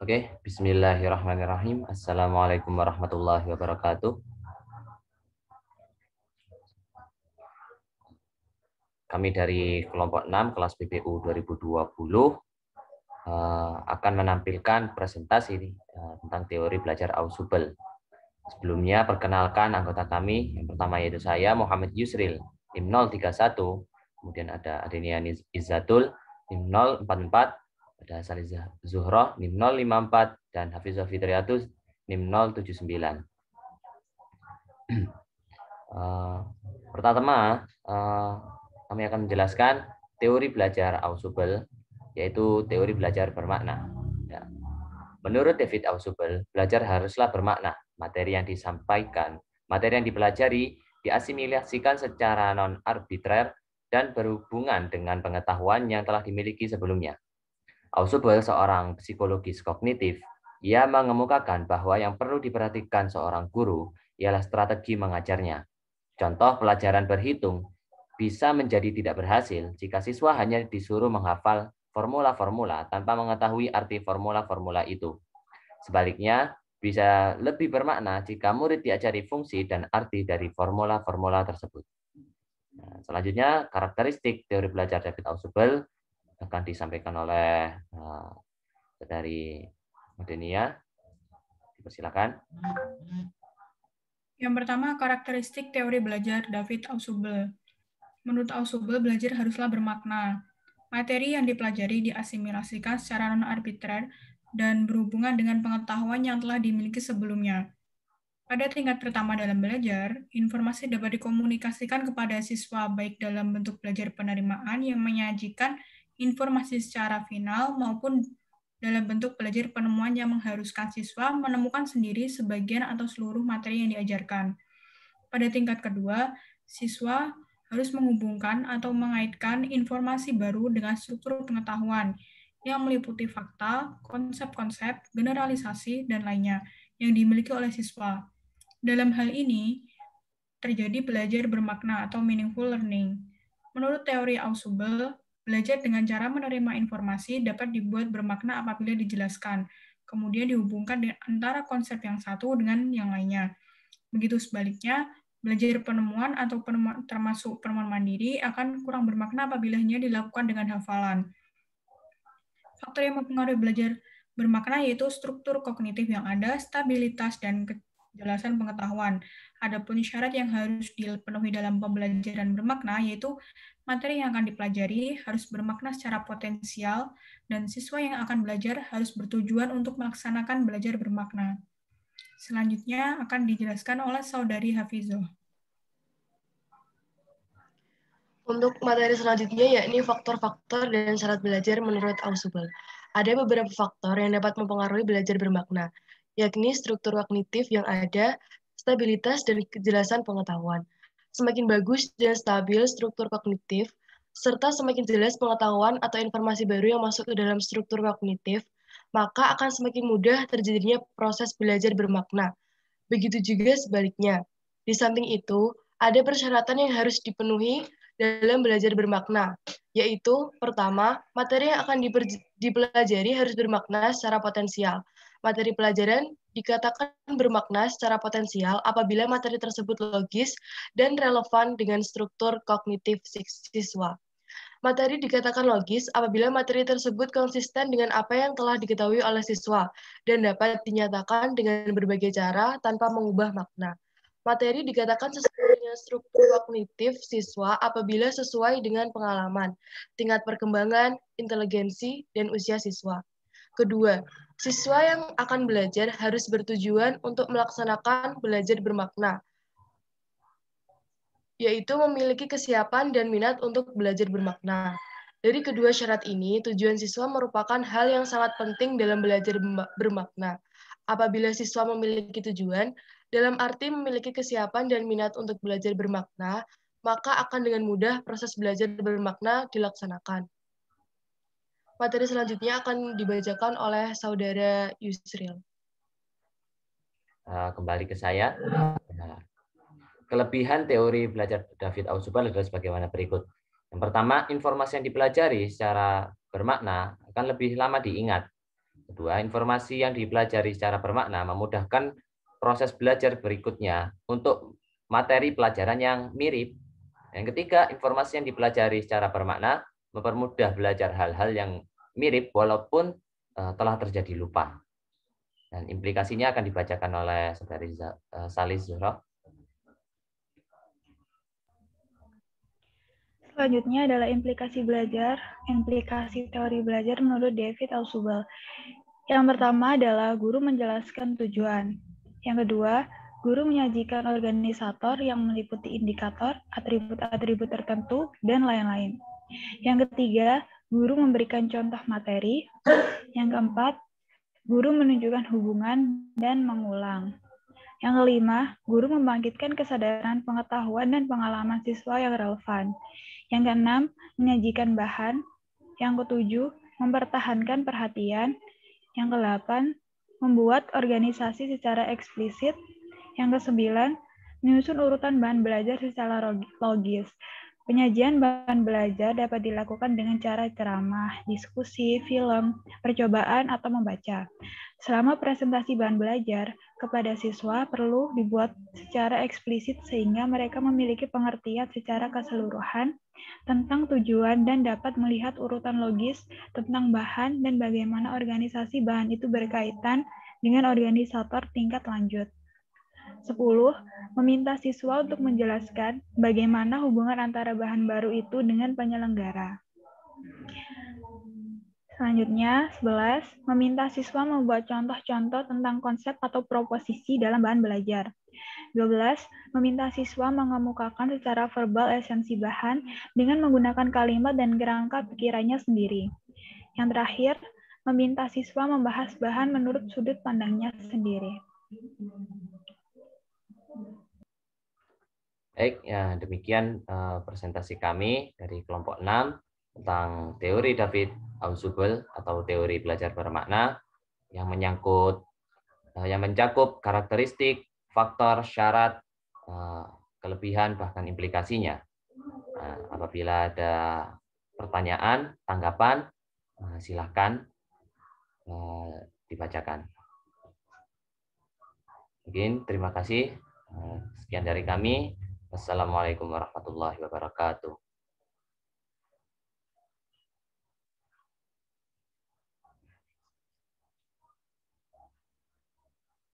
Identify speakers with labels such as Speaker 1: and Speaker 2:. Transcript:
Speaker 1: Oke, bismillahirrahmanirrahim. Assalamualaikum warahmatullahi wabarakatuh. Kami dari kelompok 6 kelas PPU 2020 akan menampilkan presentasi tentang teori belajar Ausubel. Sebelumnya perkenalkan anggota kami. Yang pertama yaitu saya Muhammad Yusril, NIM 031, kemudian ada Adenia Izzatul, NIM 044, ada Saliza Zuhro, NIM 054, dan Hafizah Fitriatus, NIM 079. Pertama, kami akan menjelaskan teori belajar Ausubel, yaitu teori belajar bermakna. Ya. Menurut David Ausubel, belajar haruslah bermakna. Materi yang disampaikan, materi yang dipelajari diasimilasikan secara non-arbitrer dan berhubungan dengan pengetahuan yang telah dimiliki sebelumnya. Ausubel, seorang psikologis kognitif, ia mengemukakan bahwa yang perlu diperhatikan seorang guru ialah strategi mengajarnya. Contoh pelajaran berhitung bisa menjadi tidak berhasil jika siswa hanya disuruh menghafal formula-formula tanpa mengetahui arti formula-formula itu. Sebaliknya, bisa lebih bermakna jika murid diajari fungsi dan arti dari formula-formula tersebut. Nah, selanjutnya, karakteristik teori belajar David Ausubel akan disampaikan oleh dari Adenia. Dipersilakan.
Speaker 2: Yang pertama, karakteristik teori belajar David Ausubel. Menurut Ausubel, belajar haruslah bermakna. Materi yang dipelajari diasimilasikan secara non-arbitrer dan berhubungan dengan pengetahuan yang telah dimiliki sebelumnya. Pada tingkat pertama dalam belajar, informasi dapat dikomunikasikan kepada siswa baik dalam bentuk belajar penerimaan yang menyajikan informasi secara final maupun dalam bentuk belajar penemuan yang mengharuskan siswa menemukan sendiri sebagian atau seluruh materi yang diajarkan. Pada tingkat kedua, siswa harus menghubungkan atau mengaitkan informasi baru dengan struktur pengetahuan yang meliputi fakta, konsep-konsep, generalisasi, dan lainnya yang dimiliki oleh siswa. Dalam hal ini, terjadi belajar bermakna atau meaningful learning. Menurut teori Ausubel, belajar dengan cara menerima informasi dapat dibuat bermakna apabila dijelaskan, kemudian dihubungkan dengan antara konsep yang satu dengan yang lainnya. Begitu sebaliknya, belajar penemuan atau penemuan, termasuk penemuan mandiri akan kurang bermakna apabila hanya dilakukan dengan hafalan. Faktor yang mempengaruhi belajar bermakna yaitu struktur kognitif yang ada, stabilitas, dan kejelasan pengetahuan. Adapun syarat yang harus dipenuhi dalam pembelajaran bermakna yaitu materi yang akan dipelajari harus bermakna secara potensial dan siswa yang akan belajar harus bertujuan untuk melaksanakan belajar bermakna. Selanjutnya akan dijelaskan oleh Saudari Hafizoh.
Speaker 3: Untuk materi selanjutnya yakni faktor-faktor dan syarat belajar menurut Ausubel. Ada beberapa faktor yang dapat mempengaruhi belajar bermakna, yakni struktur kognitif yang ada, stabilitas dan kejelasan pengetahuan. Semakin bagus dan stabil struktur kognitif, serta semakin jelas pengetahuan atau informasi baru yang masuk ke dalam struktur kognitif, maka akan semakin mudah terjadinya proses belajar bermakna. Begitu juga sebaliknya. Di samping itu, ada persyaratan yang harus dipenuhi dalam belajar bermakna, yaitu pertama, materi yang akan dipelajari harus bermakna secara potensial. Materi pelajaran dikatakan bermakna secara potensial apabila materi tersebut logis dan relevan dengan struktur kognitif siswa. Materi dikatakan logis apabila materi tersebut konsisten dengan apa yang telah diketahui oleh siswa dan dapat dinyatakan dengan berbagai cara tanpa mengubah makna. Materi dikatakan sesuai dengan struktur kognitif siswa apabila sesuai dengan pengalaman, tingkat perkembangan, inteligensi, dan usia siswa. Kedua, siswa yang akan belajar harus bertujuan untuk melaksanakan belajar bermakna, yaitu memiliki kesiapan dan minat untuk belajar bermakna. Dari kedua syarat ini, tujuan siswa merupakan hal yang sangat penting dalam belajar bermakna. Apabila siswa memiliki tujuan, dalam arti memiliki kesiapan dan minat untuk belajar bermakna, maka akan dengan mudah proses belajar bermakna dilaksanakan. Materi selanjutnya akan dibacakan oleh Saudara Yusril.
Speaker 1: Kembali ke saya. Kelebihan teori belajar David Ausubel adalah sebagaimana berikut. Yang pertama, informasi yang dipelajari secara bermakna akan lebih lama diingat. Kedua, informasi yang dipelajari secara bermakna memudahkan proses belajar berikutnya untuk materi pelajaran yang mirip. Yang ketiga, informasi yang dipelajari secara bermakna mempermudah belajar hal-hal yang mirip walaupun telah terjadi lupa. Dan implikasinya akan dibacakan oleh Saudari Salis Zuhro.
Speaker 4: Selanjutnya adalah implikasi belajar, implikasi teori belajar menurut David Ausubel. Yang pertama adalah guru menjelaskan tujuan. Yang kedua, guru menyajikan organisator yang meliputi indikator, atribut-atribut tertentu, dan lain-lain. Yang ketiga, guru memberikan contoh materi. Yang keempat, guru menunjukkan hubungan dan mengulang. Yang kelima, guru membangkitkan kesadaran, pengetahuan, dan pengalaman siswa yang relevan. Yang keenam, menyajikan bahan. Yang ketujuh, mempertahankan perhatian. Yang kedelapan, membuat organisasi secara eksplisit. Yang kesembilan, menyusun urutan bahan belajar secara logis. Penyajian bahan belajar dapat dilakukan dengan cara ceramah, diskusi, film, percobaan, atau membaca. Selama presentasi bahan belajar, kepada siswa perlu dibuat secara eksplisit sehingga mereka memiliki pengertian secara keseluruhan tentang tujuan dan dapat melihat urutan logis tentang bahan dan bagaimana organisasi bahan itu berkaitan dengan organisator tingkat lanjut. 10. Meminta siswa untuk menjelaskan bagaimana hubungan antara bahan baru itu dengan penyelenggara. Selanjutnya, 11. Meminta siswa membuat contoh-contoh tentang konsep atau proposisi dalam bahan belajar. 12. Meminta siswa mengemukakan secara verbal esensi bahan dengan menggunakan kalimat dan kerangka pikirannya sendiri. Yang terakhir, meminta siswa membahas bahan menurut sudut pandangnya sendiri.
Speaker 1: Baik, ya demikian presentasi kami dari kelompok 6 tentang teori David Ausubel atau teori belajar bermakna yang mencakup karakteristik, faktor, syarat, kelebihan bahkan implikasinya. Nah, apabila ada pertanyaan, tanggapan, silakan dibacakan. Mungkin terima kasih. Sekian dari kami. Wassalamualaikum warahmatullahi wabarakatuh.